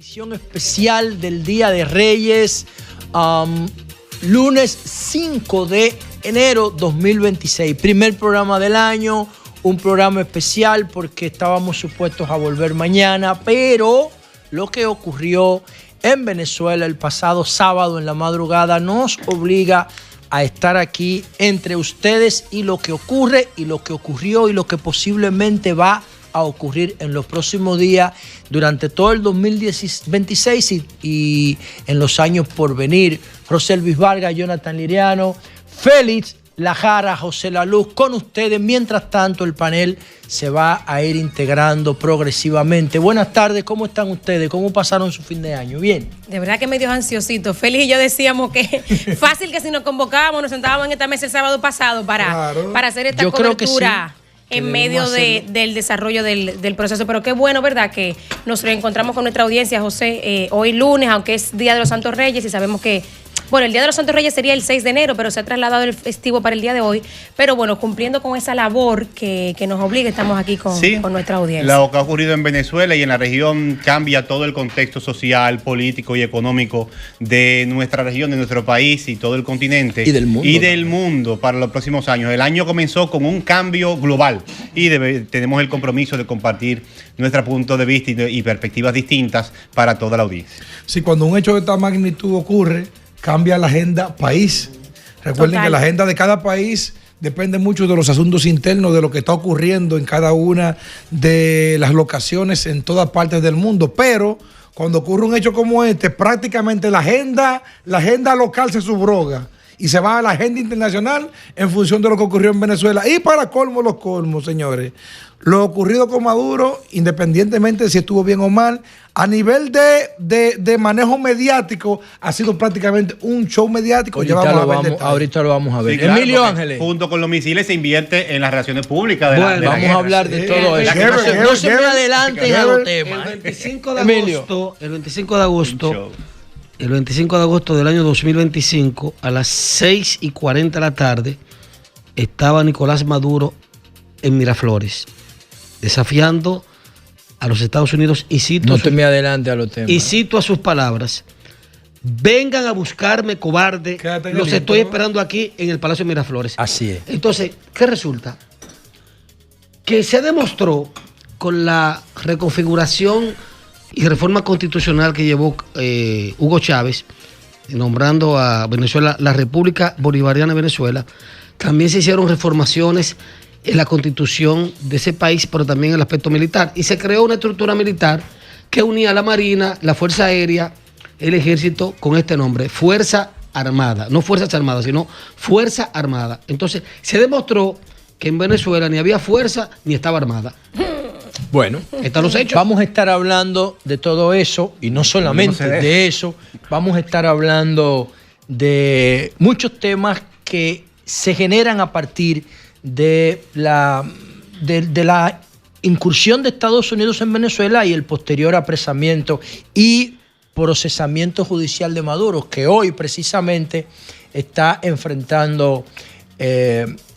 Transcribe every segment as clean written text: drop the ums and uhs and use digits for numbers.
Edición especial del Día de Reyes, lunes 5 de enero 2026. Primer programa del año, un programa especial porque estábamos supuestos a volver mañana, pero lo que ocurrió en Venezuela el pasado sábado en la madrugada nos obliga a estar aquí entre ustedes y lo que ocurre y lo que ocurrió y lo que posiblemente va a ocurrir en los próximos días durante todo el 2026 y en los años por venir. José Luis Vargas, Jonathan Liriano, Félix Lajara, José La Luz con ustedes. Mientras tanto, el panel se va a ir integrando progresivamente. Buenas tardes, ¿cómo están ustedes? ¿Cómo pasaron su fin de año? ¿Bien? De verdad que medio ansiosito. Félix y yo decíamos que fácil que si nos convocábamos, nos sentábamos en esta mesa el sábado pasado para hacer esta cobertura en medio del desarrollo del proceso. Pero qué bueno, ¿verdad? Que nos reencontramos con nuestra audiencia, José, hoy lunes, aunque es Día de los Santos Reyes y sabemos que, bueno, el Día de los Santos Reyes sería el 6 de enero, pero se ha trasladado el festivo para el día de hoy. Pero bueno, cumpliendo con esa labor que nos obliga, estamos aquí con nuestra audiencia. Lo que ha ocurrido en Venezuela y en la región cambia todo el contexto social, político y económico de nuestra región, de nuestro país y todo el continente. Y del mundo para los próximos años. El año comenzó con un cambio global y tenemos el compromiso de compartir nuestro punto de vista y perspectivas distintas para toda la audiencia. Sí, cuando un hecho de esta magnitud ocurre, cambia la agenda país. Recuerden que la agenda de cada país depende mucho de los asuntos internos, de lo que está ocurriendo en cada una de las locaciones en todas partes del mundo. Pero cuando ocurre un hecho como este, prácticamente la agenda local se subroga y se va a la agenda internacional en función de lo que ocurrió en Venezuela. Y para colmo los colmos, señores, lo ocurrido con Maduro, independientemente de si estuvo bien o mal, a nivel de manejo mediático, ha sido prácticamente un show mediático. Ahorita lo vamos a ver. Sí, claro, Emilio Ángeles. Junto con los misiles se invierte en las relaciones públicas. Vamos a hablar de todo eso. No se me adelanten a los temas. El 25 de agosto del año 2025, a las 6:40 de la tarde, estaba Nicolás Maduro en Miraflores, desafiando a los Estados Unidos y cito a sus palabras: vengan a buscarme, cobarde, los estoy esperando aquí en el Palacio de Miraflores. Así es. Entonces, ¿qué resulta? Que se demostró con la reconfiguración y reforma constitucional que llevó Hugo Chávez, nombrando a Venezuela la República Bolivariana de Venezuela. También se hicieron reformaciones en la constitución de ese país, pero también en el aspecto militar. Y se creó una estructura militar que unía a la Marina, la Fuerza Aérea, el Ejército, con este nombre: Fuerza Armada. No Fuerzas Armadas, sino Fuerza Armada. Entonces, se demostró que en Venezuela ni había fuerza ni estaba armada. Bueno, están los hechos. Vamos a estar hablando de todo eso y no solamente de eso, vamos a estar hablando de muchos temas que se generan a partir de la incursión de Estados Unidos en Venezuela y el posterior apresamiento y procesamiento judicial de Maduro, que hoy precisamente está enfrentando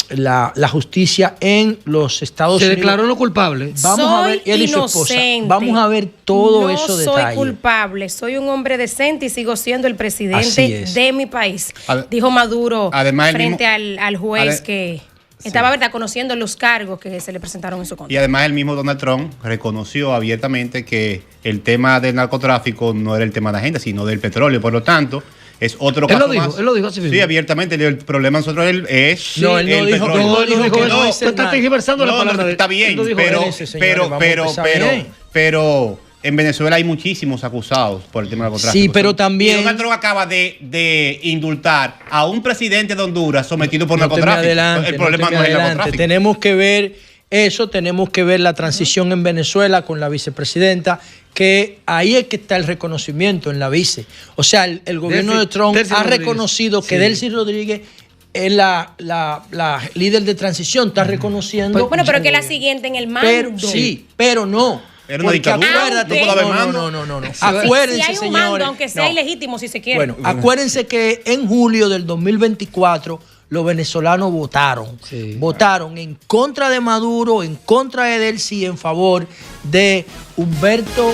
la justicia en los Estados Unidos. Se declaró no culpable. Vamos a ver, él y su esposa. Vamos a ver todo eso de detalle. No soy culpable, soy un hombre decente y sigo siendo el presidente de mi país, dijo Maduro frente al juez que estaba, ¿verdad?, conociendo los cargos que se le presentaron en su contra. Y además el mismo Donald Trump reconoció abiertamente que el tema del narcotráfico no era el tema de agenda, sino del petróleo. Por lo tanto, es otro caso más. Él lo dijo así mismo. Sí, abiertamente. El problema nosotros es no, él no dijo, petróleo. Estás tergiversando la palabra. Está bien, pero en Venezuela hay muchísimos acusados por el tema del narcotráfico. Sí, pero también... Y Donald Trump acaba de indultar a un presidente de Honduras sometido por narcotráfico. El problema no es el narcotráfico. Tenemos que ver eso, tenemos que ver la transición en Venezuela con la vicepresidenta, que ahí es que está el reconocimiento en la vice. O sea, el gobierno de Trump ha reconocido que Delcy Rodríguez es la líder de transición, está reconociendo... Bueno, pero que la siguiente en el mando. Pero no. Era una dictadura. No. Acuérdense, si hay un mando, aunque sea ilegítimo, si se quiere. Bueno, acuérdense que en julio del 2024 los venezolanos votaron en contra de Maduro, en contra de Delcy, en favor de Humberto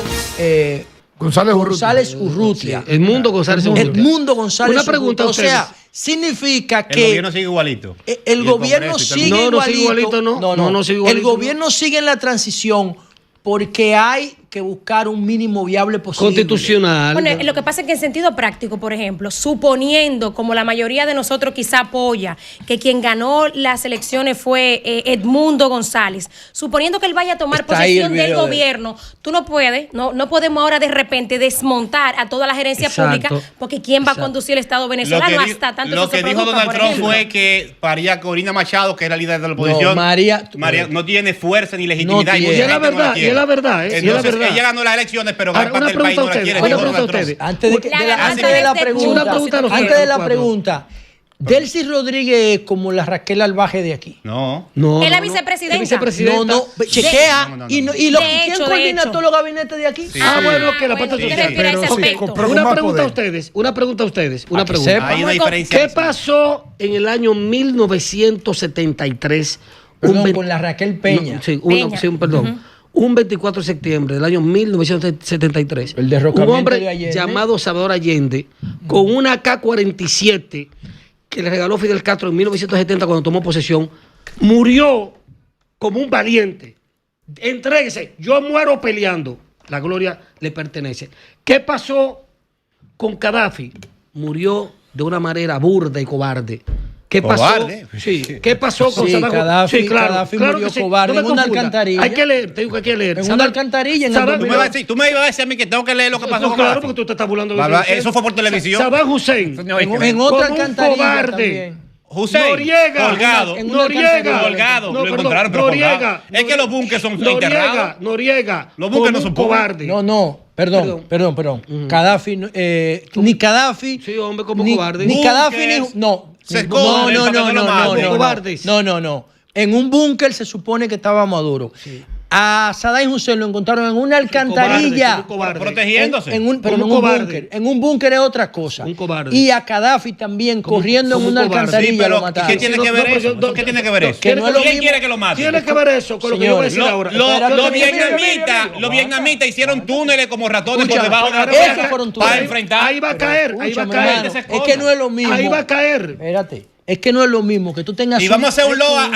González Urrutia. Sí, Edmundo González Urrutia. Edmundo González Una pregunta Urrutia. O sea, significa que... El gobierno sigue igualito. El gobierno sigue igualito. No sigue igualito, no sigue igualito. El gobierno sigue en la transición porque hay que buscar un mínimo viable posible. Constitucional. Bueno, lo que pasa es que en sentido práctico, por ejemplo, suponiendo, como la mayoría de nosotros quizá apoya, que quien ganó las elecciones fue Edmundo González, suponiendo que él vaya a tomar posesión del gobierno, tú no puedes, no podemos ahora de repente desmontar a toda la gerencia pública, porque ¿quién va a conducir el Estado venezolano hasta tanto Lo que dijo Donald Trump fue que María Corina Machado, que es la líder de la oposición, María no tiene fuerza ni legitimidad. Y es la verdad, y es la verdad. Entonces, ella ganó las elecciones, pero gran parte del país no la quiere. Antes de la pregunta, Delcy Rodríguez es como la Raquel Albaje de aquí. No. Es la vicepresidenta. No, chequea. ¿Quién coordina todos los gabinetes de aquí? Bueno, que la parte social. Una pregunta a ustedes. Hay una diferencia. ¿Qué pasó en el año 1973? Con la Raquel Peña. Un 24 de septiembre del año 1973, el derrocamiento un hombre de Allende, llamado Salvador Allende, con una AK-47 que le regaló Fidel Castro en 1970 cuando tomó posesión, murió como un valiente. Entréguese, yo muero peleando. La gloria le pertenece. ¿Qué pasó con Gaddafi? Murió de una manera burda y cobarde. ¿Qué pasó? ¿Cobarde? Sí. ¿Qué pasó con Saddam Hussein? Sí, Gaddafi murió cobarde en una alcantarilla. Hay que leer, tengo que leer. En una alcantarilla. Tú me ibas a decir a mí que tengo que leer lo que pasó con Claro, Gaddafi. porque tú te estás burlando de eso. Eso fue por televisión. Saddam Hussein. En otra alcantarilla cobarde. Hussein, Noriega, colgado. Noriega, lo encontraron, pero Noriega. Es que los bunkers son enterrados. Noriega, los bunkers no son cobardes. Perdón. Gaddafi, ni Gaddafi. Sí, hombre, como cobarde. Ni Gaddafi, no. No. En un búnker se supone que estaba Maduro. Sí. A Saddam Hussein lo encontraron en una alcantarilla. Protegiéndose. Pero en un búnker. En un búnker es otra cosa. Un cobarde. Y a Gaddafi también corriendo en una alcantarilla lo mataron. ¿Qué tiene que ver eso? ¿Qué tiene que ver eso? ¿Quién quiere que lo mate? Tiene que ver eso con lo que yo voy a decir ahora. Los vietnamitas hicieron túneles como ratones por debajo de la tierra para enfrentar. Ahí va a caer. Es que no es lo mismo. Ahí va a caer. Espérate. Es que no es lo mismo que tú tengas. Y vamos a hacer un loa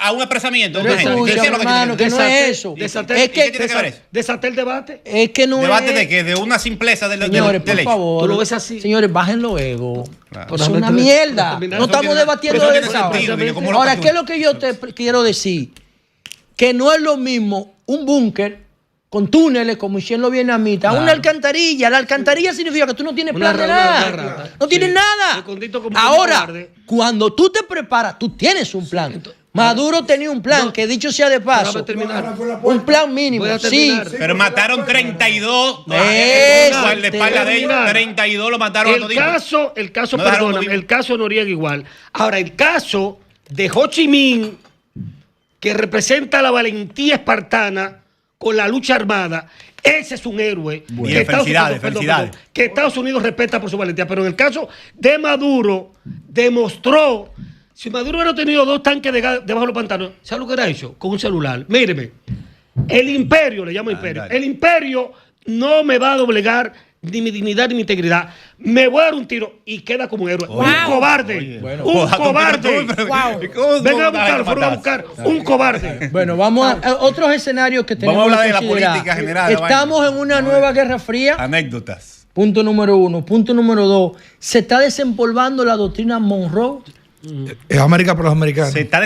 a un apresamiento. Hermano, que no es eso. ¿Qué tiene que ver eso? Desaté el debate. Es que no ¿Debate de qué? De una simpleza de Señores, por favor. Tú lo ves así. Señores, bajen los egos. Es una mierda. No estamos debatiendo de eso. Ahora, ¿qué es lo que yo te quiero decir? Que no es lo mismo un búnker con túneles, como hicieron los vietnamitas, una alcantarilla. La alcantarilla significa que tú no tienes plan de nada. No tienes nada. Ahora, cuando tú te preparas, tú tienes un plan. Maduro tenía un plan, que dicho sea de paso, un plan mínimo. Sí. Pero mataron 32. El de espalda de ellos, 32 lo mataron a toditos. El caso de Noriega igual. Ahora, el caso de Ho Chi Minh, que representa la valentía espartana con la lucha armada, ese es un héroe. Bien, felicidades. Que Estados Unidos respeta por su valentía. Pero en el caso de Maduro, demostró, si Maduro hubiera tenido 2 tanques debajo de los pantanos, ¿sabes lo que era hecho? Con un celular. Míreme, el imperio, le llamo imperio, el imperio no me va a doblegar ni mi dignidad ni mi integridad. Me voy a dar un tiro y queda como un héroe. Un cobarde. Un cobarde. Venga a buscar. Un cobarde. Bueno, vamos a otros escenarios que tenemos. Vamos a hablar de la política general. Estamos en una nueva guerra fría. Anécdotas. Punto número 1. Punto número 2. Se está desempolvando la doctrina Monroe. Es América para los americanos. Se está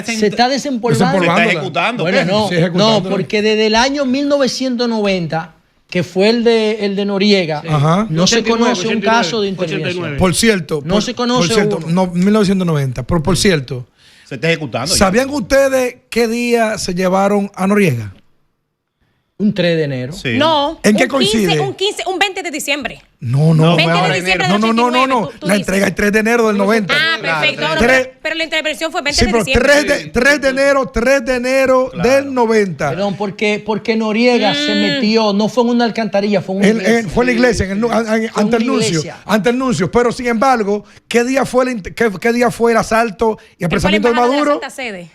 desempolvando. Se está ejecutando. Bueno, no, porque desde el año 1990, que fue el de Noriega, no 89, se conoce 89, un caso de intervención. 89. Por cierto, no se conoce uno. No, 1990. Pero por cierto, se está ejecutando. ¿Sabían ustedes qué día se llevaron a Noriega? Un 3 de enero. Sí. No. ¿En qué coincide? Un 20 de diciembre. No. 20 de diciembre del 89, No. tú La dices. entrega el 3 de enero del 90. Ah, perfecto. Pero la intervención fue 20 Sí, de pero diciembre. 3 de enero del 90. Perdón, porque Noriega se metió, no fue en una alcantarilla, fue en una iglesia. Fue en la iglesia, ante el nuncio. Ante el nuncio. Pero sin embargo, ¿qué día fue el asalto y apresamiento de Maduro?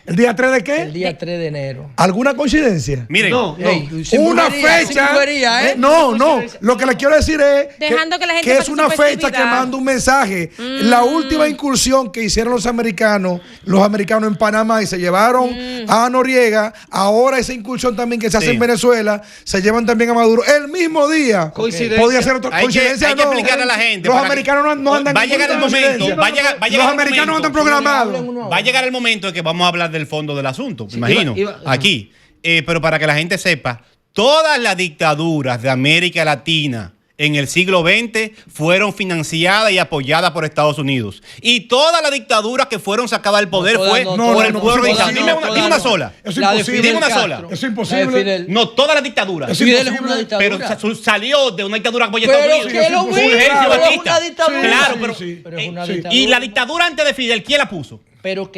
¿El día 3 de qué? El día 3 de enero. ¿Alguna coincidencia? Miren, Una fecha. No. Lo que le quiero decir es Dejando que la gente que es pase una su fecha festividad. que manda un mensaje. La última incursión que hicieron los americanos en Panamá y se llevaron a Noriega, ahora esa incursión también que se hace en Venezuela, se llevan también a Maduro. El mismo día. Podía ser otra coincidencia. Hay que explicar a la gente. Los americanos no andan. Va a llegar el momento. Los americanos no andan programados. Va a llegar el momento en que vamos a hablar del fondo del asunto, me imagino, aquí. Pero para que la gente sepa, todas las dictaduras de América Latina en el siglo XX fueron financiadas y apoyadas por Estados Unidos. Y todas las dictaduras que fueron sacadas del poder por el pueblo mexicano. Dime una sola. Eso es imposible. Dime una sola. Eso es imposible. No, todas las dictaduras. Fidel es una dictadura. Pero salió de una dictadura apoyada por Estados Unidos. Que lo mismo, Batista. Claro, Pero es una dictadura. y la dictadura antes de Fidel, ¿quién la puso?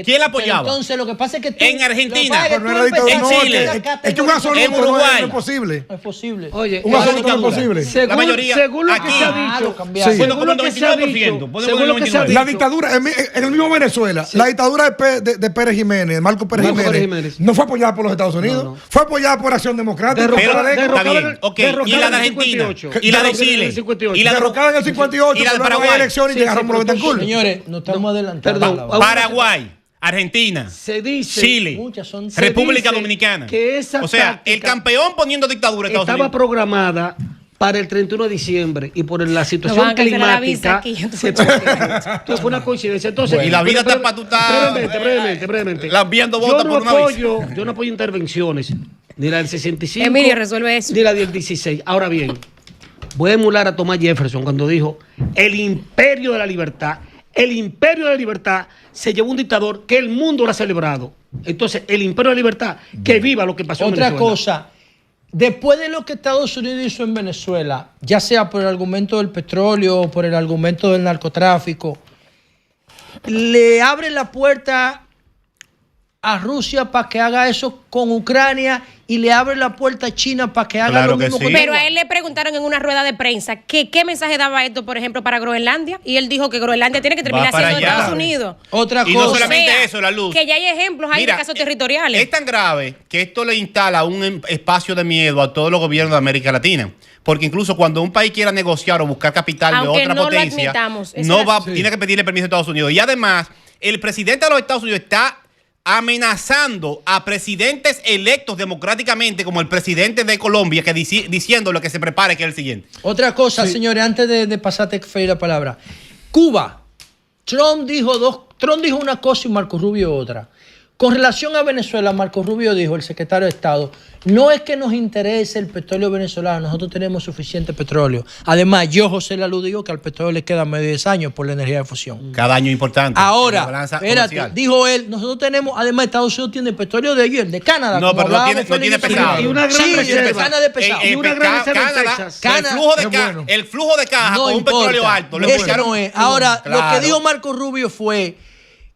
¿Quién la apoyaba? Entonces lo que pasa es que en Argentina, en Chile, es que un gasolina en Uruguay no es posible. No es posible. Oye, Un gasolina no es posible. La mayoría según lo que aquí, se ha dicho, según lo que se ha dicho, la dictadura, en el mismo Venezuela, la dictadura de Pérez Jiménez, Marco Pérez Jiménez, no fue apoyada por los Estados Unidos, fue apoyada por Acción Democrática. Está bien, ok. Y la de Argentina, y la de Chile, y la derrocada en el 58, y la de luego Paraguay. hay elecciones y llegaron por los Betancourt. Señores, nos estamos adelantando. Paraguay, Argentina, se dice, Chile, República Dominicana. Que esa o sea, el campeón poniendo dictadura Estados estaba Unidos. programada para el 31 de diciembre y por la situación climática se entonces fue una coincidencia. Entonces, y la vida está patutada. Brevemente. Viendo votos por una vez. Yo no apoyo intervenciones, ni la del 65, Emilio, resuelve eso. ni la del 16. Ahora bien, voy a emular a Thomas Jefferson cuando dijo el imperio de la libertad. El imperio de la libertad se llevó un dictador que el mundo lo ha celebrado. Entonces, el imperio de la libertad, que viva lo que pasó en Venezuela. Otra cosa, después de lo que Estados Unidos hizo en Venezuela, ya sea por el argumento del petróleo o por el argumento del narcotráfico, le abre la puerta a Rusia para que haga eso con Ucrania y le abre la puerta a China para que haga lo mismo con Cuba. Pero a él le preguntaron en una rueda de prensa que qué mensaje daba esto, por ejemplo, para Groenlandia, y él dijo que Groenlandia tiene que terminar siendo de Estados Unidos. Otra cosa. Y no solamente eso, la luz. Que ya hay ejemplos, hay de casos territoriales. Es tan grave que esto le instala un espacio de miedo a todos los gobiernos de América Latina. Porque incluso cuando un país quiera negociar o buscar capital aunque de otra no potencia, tiene que pedirle permiso a Estados Unidos. Y además, el presidente de los Estados Unidos está amenazando a presidentes electos democráticamente, como el presidente de Colombia, que diciéndole que se prepare, que es el siguiente. Otra cosa, señores, antes de pasarte la palabra. Cuba. Trump dijo una cosa y Marco Rubio otra. Con relación a Venezuela, Marco Rubio dijo, el secretario de Estado, no es que nos interese el petróleo venezolano, nosotros tenemos suficiente petróleo. Además, yo, José Lalu, digo que al petróleo le quedan medio 10 años por la energía de fusión. Cada año importante. Ahora, espérate, dijo él, nosotros tenemos, además Estados Unidos tiene petróleo de ellos, el de Canadá. No, pero no tiene pesado. Y una gran reserva. Canadá de pesado. Y una gran reserva en Texas. El flujo de caja con un petróleo alto. Eso no es. Ahora, lo que dijo Marco Rubio fue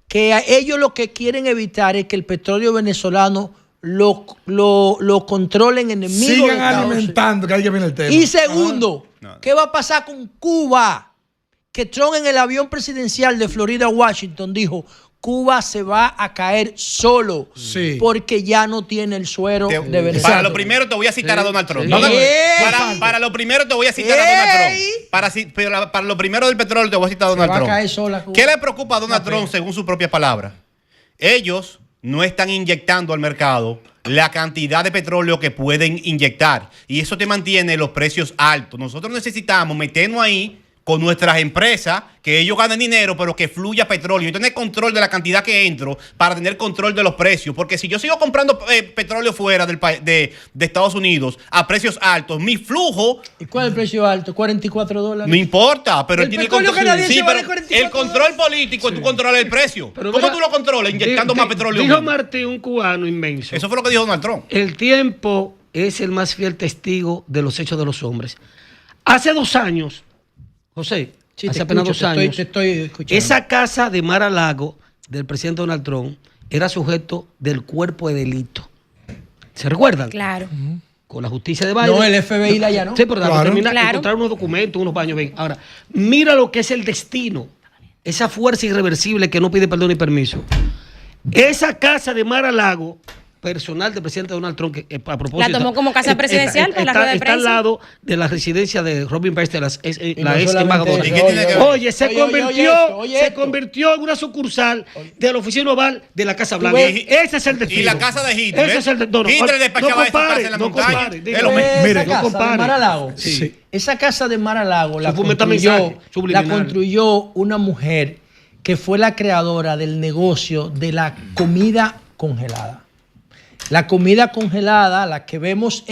que a ellos lo que quieren evitar es que el petróleo venezolano lo controlen enemigos. Sigan alimentando, que ahí viene el tema. Y segundo, ¿qué va a pasar con Cuba? Que Trump en el avión presidencial de Florida a Washington dijo, Cuba se va a caer solo porque ya no tiene el suero de Venezuela. Para lo primero te voy a citar a Donald Trump. Para lo primero te voy a citar a Donald Trump. Para lo primero del petróleo te voy a citar a Donald Trump. Va a caer sola Cuba. ¿Qué le preocupa a Donald Trump según sus propias palabras? Ellos no están inyectando al mercado la cantidad de petróleo que pueden inyectar. Y eso te mantiene los precios altos. Nosotros necesitamos meternos ahí con nuestras empresas, que ellos ganen dinero, pero que fluya petróleo. Y tener control de la cantidad que entro para tener control de los precios. Porque si yo sigo comprando petróleo fuera de Estados Unidos a precios altos, mi flujo... ¿Y cuál es el precio alto? $44. No importa, pero el tiene petróleo canadiense vale $44. El control político es tú controlar el precio. Pero ¿cómo tú lo controlas? Inyectando más petróleo. Dijo Martí, un cubano inmenso. Eso fue lo que dijo Donald Trump. El tiempo es el más fiel testigo de los hechos de los hombres. Hace 2 años, José, hace apenas 2 años, te estoy escuchando. Esa casa de Mar-a-Lago del presidente Donald Trump era sujeto del cuerpo de delito. ¿Se recuerdan? Claro. Con la justicia de Biden. No, el FBI la allanó. Sí, pero encontrar unos documentos, unos baños. Ven. Ahora, mira lo que es el destino. Esa fuerza irreversible que no pide perdón ni permiso. Esa casa de Mar-a-Lago, personal del presidente Donald Trump, que a propósito... La tomó como casa presidencial para la rueda de prensa. Está al lado de la residencia de Robin Best, la ex embajadora. Oye, se convirtió en una sucursal de la oficina oval de la Casa Blanca. Ese es el destino. Y la casa de Hitler. Ese es el destino. Hitler despachaba esa casa en la montaña. Mire, no compare. Mar-a-Lago. Sí. Esa casa de Mar-a-Lago la construyó una mujer que fue la creadora del negocio de la comida congelada. La comida congelada, la que vemos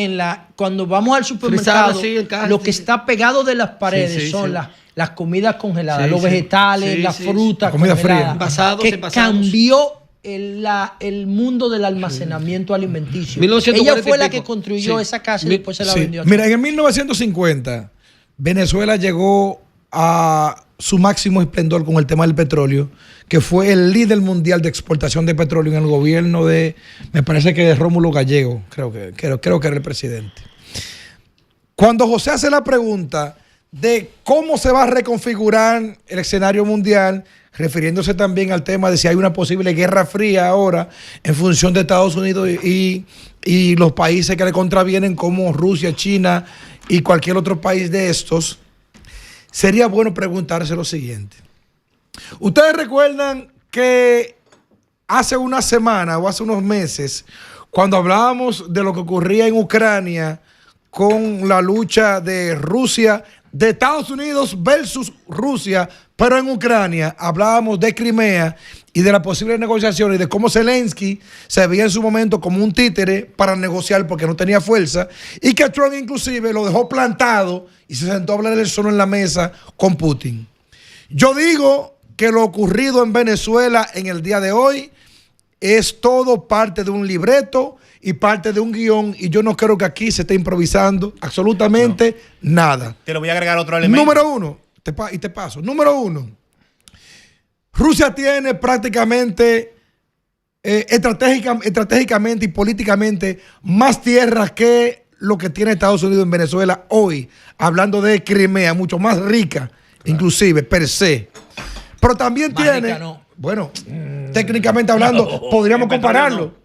cuando vamos al supermercado, lo que está pegado de las paredes son las comidas congeladas, los vegetales, las frutas, la comida fría, que cambió el mundo del almacenamiento alimenticio. Ella fue la que construyó esa casa y después se la vendió. Mira, en 1950 Venezuela llegó a su máximo esplendor con el tema del petróleo, que fue el líder mundial de exportación de petróleo en el gobierno me parece que de Rómulo Gallego, creo que era el presidente. Cuando José hace la pregunta de cómo se va a reconfigurar el escenario mundial, refiriéndose también al tema de si hay una posible guerra fría ahora en función de Estados Unidos y los países que le contravienen como Rusia, China y cualquier otro país de estos, sería bueno preguntarse lo siguiente. ¿Ustedes recuerdan que hace una semana o hace unos meses, cuando hablábamos de lo que ocurría en Ucrania con la lucha de Rusia, de Estados Unidos versus Rusia, pero en Ucrania, hablábamos de Crimea y de las posibles negociaciones y de cómo Zelensky se veía en su momento como un títere para negociar porque no tenía fuerza y que Trump inclusive lo dejó plantado y se sentó a hablar él solo en la mesa con Putin? Yo digo que lo ocurrido en Venezuela en el día de hoy es todo parte de un libreto y parte de un guión, y yo no creo que aquí se esté improvisando absolutamente nada. Te lo voy a agregar otro elemento. Número uno, te paso. Número uno, Rusia tiene prácticamente estratégicamente y políticamente más tierras que lo que tiene Estados Unidos en Venezuela hoy, hablando de Crimea, mucho más rica, inclusive, per se. Pero también más tiene, bueno, técnicamente hablando, podríamos compararlo.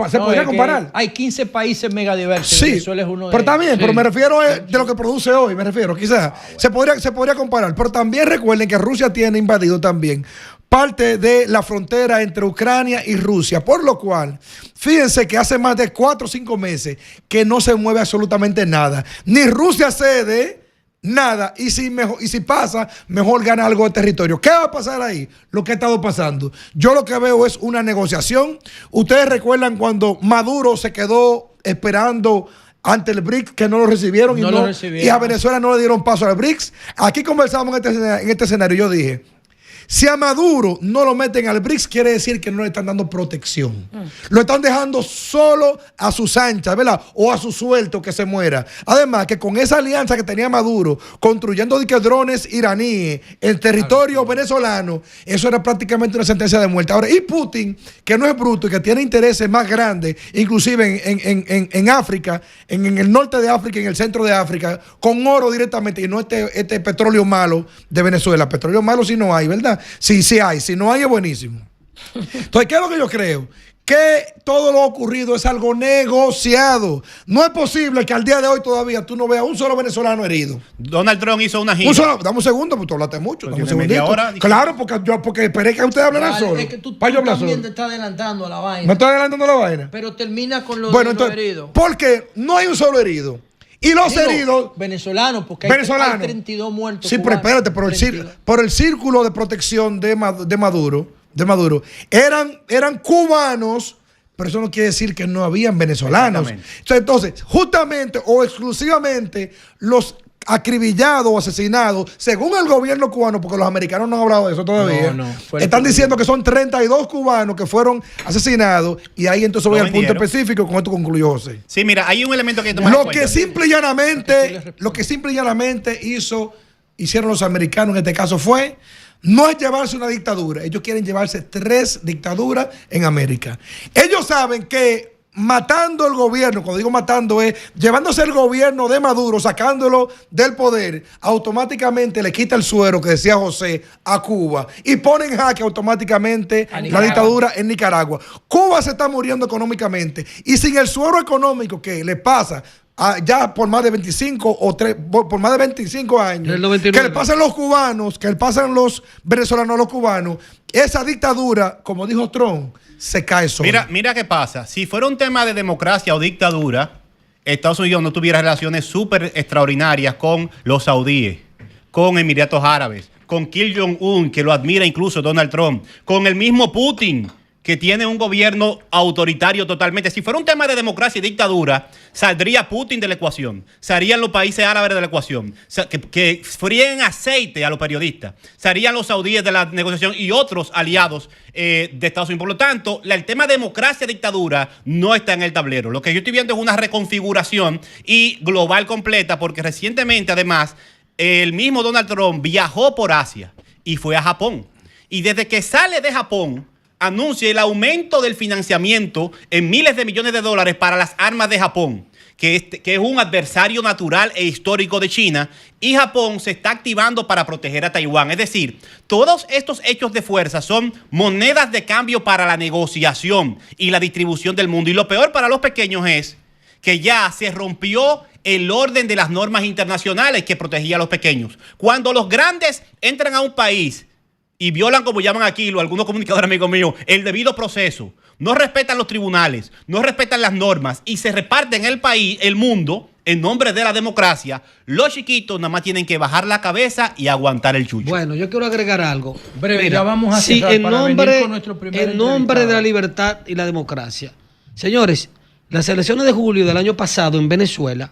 Se podría comparar. Hay 15 países megadiversos. Sí, Venezuela es uno de ellos. También, pero me refiero de lo que produce hoy, quizás. Se podría comparar. Pero también recuerden que Rusia tiene invadido también parte de la frontera entre Ucrania y Rusia, por lo cual, fíjense que hace más de 4 o 5 meses que no se mueve absolutamente nada. Ni Rusia cede nada, y si pasa, mejor gana algo de territorio. ¿Qué va a pasar ahí? Lo que ha estado pasando. Yo lo que veo es una negociación. Ustedes recuerdan cuando Maduro se quedó esperando ante el BRICS, que no lo recibieron, y a Venezuela no le dieron paso al BRICS. Aquí conversamos en este escenario. Yo dije, si a Maduro no lo meten al BRICS, quiere decir que no le están dando protección. Lo están dejando solo a sus anchas, ¿verdad? O a su suelto, que se muera. Además, que con esa alianza que tenía Maduro, construyendo drones iraníes en territorio venezolano, eso era prácticamente una sentencia de muerte. Ahora, y Putin, que no es bruto y que tiene intereses más grandes, inclusive en África, en el norte de África, en el centro de África, con oro directamente, y no este petróleo malo de Venezuela. Petróleo malo sí no hay, ¿verdad? Sí hay. Si no hay, es buenísimo. Entonces, ¿qué es lo que yo creo? Que todo lo ocurrido es algo negociado. No es posible que al día de hoy todavía tú no veas un solo venezolano herido. Donald Trump hizo una gira. Dame un segundo, porque tú hablaste mucho. Dame un segundito. Claro, porque esperé que ustedes hablaran solo. Es que tú también te estás adelantando a la vaina. ¿Me estás adelantando a la vaina? Pero termina con los heridos. Porque no hay un solo herido. Y los heridos venezolanos, porque hay 32 muertos. Sí, pero espérate, por el círculo de protección de Maduro, eran cubanos, pero eso no quiere decir que no habían venezolanos. Entonces, justamente o exclusivamente los acribillados o asesinados, según el gobierno cubano, porque los americanos no han hablado de eso todavía, están diciendo que son 32 cubanos que fueron asesinados, y ahí entonces voy al punto específico. Con esto concluyó José. Sí, mira, hay un elemento que tomar lo que simple y llanamente hizo hicieron los americanos en este caso fue, no es llevarse una dictadura, ellos quieren llevarse 3 dictaduras en América. Ellos saben que matando el gobierno, cuando digo matando es llevándose el gobierno de Maduro, sacándolo del poder, automáticamente le quita el suero que decía José a Cuba y pone en jaque automáticamente la dictadura en Nicaragua. Cuba se está muriendo económicamente y sin el suero económico que le pasa ya por más de 25 por más de 25 años, que le pasan los cubanos, que le pasan los venezolanos a los cubanos, esa dictadura, como dijo Trump, se cae sola. Mira qué pasa. Si fuera un tema de democracia o dictadura, Estados Unidos no tuviera relaciones súper extraordinarias con los saudíes, con Emiratos Árabes, con Kim Jong-un, que lo admira incluso Donald Trump, con el mismo Putin, que tiene un gobierno autoritario totalmente. Si fuera un tema de democracia y dictadura, saldría Putin de la ecuación, salían los países árabes de la ecuación, que fríen aceite a los periodistas, salían los saudíes de la negociación y otros aliados de Estados Unidos. Por lo tanto, el tema de democracia y dictadura no está en el tablero. Lo que yo estoy viendo es una reconfiguración y global completa, porque recientemente, además, el mismo Donald Trump viajó por Asia y fue a Japón. Y desde que sale de Japón, anuncia el aumento del financiamiento en miles de millones de dólares para las armas de Japón, que es un adversario natural e histórico de China, y Japón se está activando para proteger a Taiwán. Es decir, todos estos hechos de fuerza son monedas de cambio para la negociación y la distribución del mundo. Y lo peor para los pequeños es que ya se rompió el orden de las normas internacionales que protegía a los pequeños. Cuando los grandes entran a un país y violan, como llaman aquí algunos comunicadores amigos míos, el debido proceso, no respetan los tribunales, no respetan las normas y se reparten el país, el mundo, en nombre de la democracia, los chiquitos nada más tienen que bajar la cabeza y aguantar el chucho. Bueno, yo quiero agregar algo. Breve, ya vamos a cerrar para venir con nuestro primer en nombre de la libertad y la democracia. Señores, las elecciones de julio del año pasado en Venezuela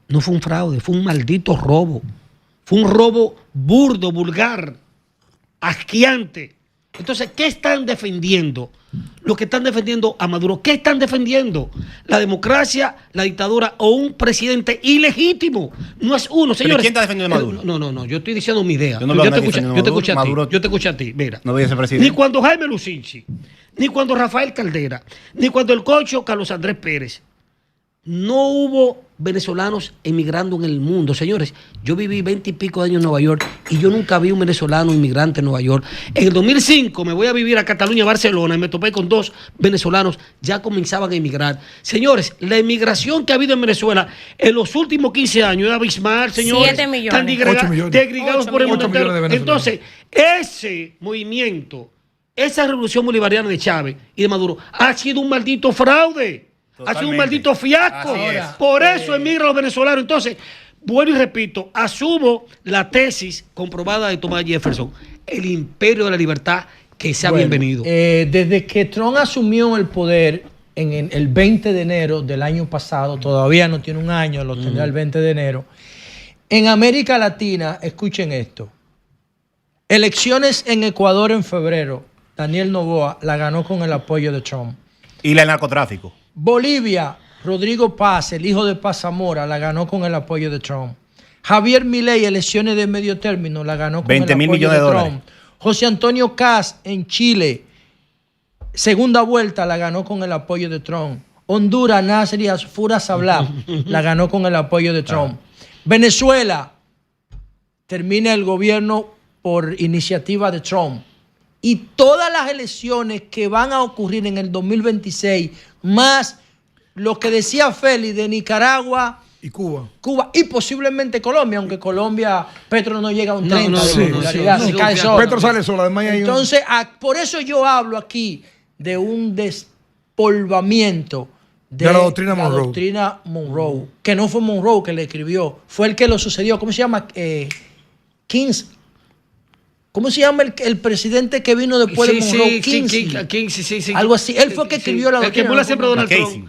no fue un fraude, fue un maldito robo. Fue un robo burdo, vulgar, asqueante. Entonces, ¿qué están defendiendo? Los que están defendiendo a Maduro, ¿qué están defendiendo? ¿La democracia, la dictadura o un presidente ilegítimo? No es uno, señores. ¿Pero quién está defendiendo a Maduro? No, yo estoy diciendo mi idea. Yo te escucho a ti, mira. No voy a ser presidente. Ni cuando Jaime Lucinchi, ni cuando Rafael Caldera, ni cuando el cocho Carlos Andrés Pérez, no hubo venezolanos emigrando en el mundo. Señores, yo viví 20 y pico de años en Nueva York y yo nunca vi un venezolano inmigrante en Nueva York. En el 2005 me voy a vivir a Cataluña, Barcelona, y me topé con 2 venezolanos, ya comenzaban a emigrar. Señores, la emigración que ha habido en Venezuela en los últimos 15 años es abismal, señores. 7 millones. Están degregados por el mundo entero. Entonces, ese movimiento, esa revolución bolivariana de Chávez y de Maduro ha sido un maldito fraude. Totalmente. Ha sido un maldito fiasco. Por eso emigran los venezolanos. Entonces, bueno y repito, asumo la tesis comprobada de Thomas Jefferson. El imperio de la libertad, que sea bienvenido. Desde que Trump asumió el poder en el 20 de enero del año pasado, todavía no tiene un año, lo tendrá el 20 de enero, en América Latina, escuchen esto, elecciones en Ecuador en febrero, Daniel Noboa la ganó con el apoyo de Trump. Y el narcotráfico. Bolivia, Rodrigo Paz, el hijo de Paz Zamora, la ganó con el apoyo de Trump. Javier Milei, elecciones de medio término, la ganó con el apoyo de Trump. José Antonio Kast en Chile, segunda vuelta, la ganó con el apoyo de Trump. Honduras, Nasri Asfura Sablá, la ganó con el apoyo de Trump. Venezuela, termina el gobierno por iniciativa de Trump. Y todas las elecciones que van a ocurrir en el 2026, más lo que decía Félix de Nicaragua y Cuba y posiblemente Colombia, aunque Colombia, Petro no llega a un 30 de popularidad, se cae solo. Petro sale solo, además hay entonces, por eso yo hablo aquí de un despolvamiento de la doctrina Monroe, que no fue Monroe que le escribió, fue el que lo sucedió. ¿Cómo se llama? ¿Cómo se llama el presidente que vino después de Monroe? Kinsey. Algo así. Él fue el que escribió la doctrina. El que burla siempre Donald Trump.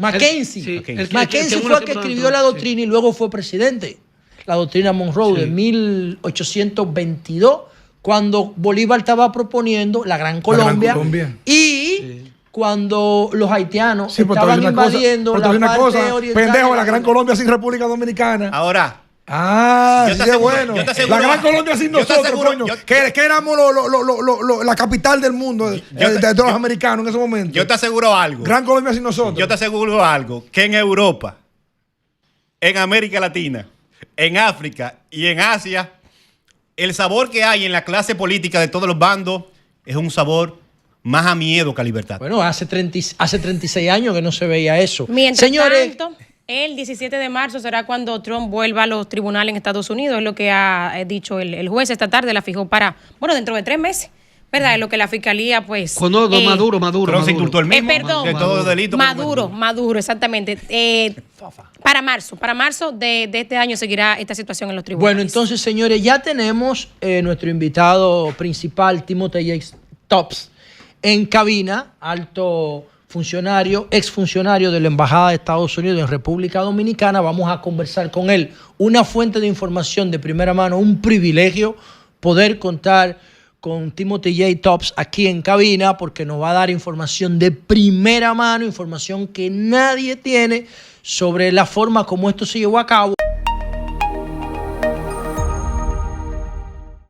Mackenzie. Mackenzie fue el que escribió la doctrina y luego fue presidente. La doctrina Monroe de 1822, cuando Bolívar estaba proponiendo la Gran Colombia. Y cuando los haitianos estaban invadiendo la parte oriental. Pendejo, la Gran Colombia sin República Dominicana. Ahora, Ah, sí, es bueno. La Gran Colombia sin nosotros, coño. Que éramos la capital del mundo, de los americanos en ese momento. Yo te aseguro algo. Gran Colombia sin nosotros. Yo te aseguro algo. Que en Europa, en América Latina, en África y en Asia, el sabor que hay en la clase política de todos los bandos es un sabor más a miedo que a libertad. Bueno, hace 36 años que no se veía eso. Mientras tanto, el 17 de marzo será cuando Trump vuelva a los tribunales en Estados Unidos, es lo que ha dicho el juez esta tarde, la fijó para, dentro de 3 meses, ¿verdad? Es lo que la fiscalía, pues... Cuando Maduro. Pero se indultó el mismo, perdón, de todo delito. Maduro, exactamente. Para marzo de este año seguirá esta situación en los tribunales. Bueno, entonces, señores, ya tenemos nuestro invitado principal, Timothy J. Tops, en cabina, alto funcionario, exfuncionario de la Embajada de Estados Unidos en República Dominicana. Vamos a conversar con él. Una fuente de información de primera mano, un privilegio poder contar con Timothy J. Tops aquí en cabina, porque nos va a dar información de primera mano, información que nadie tiene sobre la forma como esto se llevó a cabo.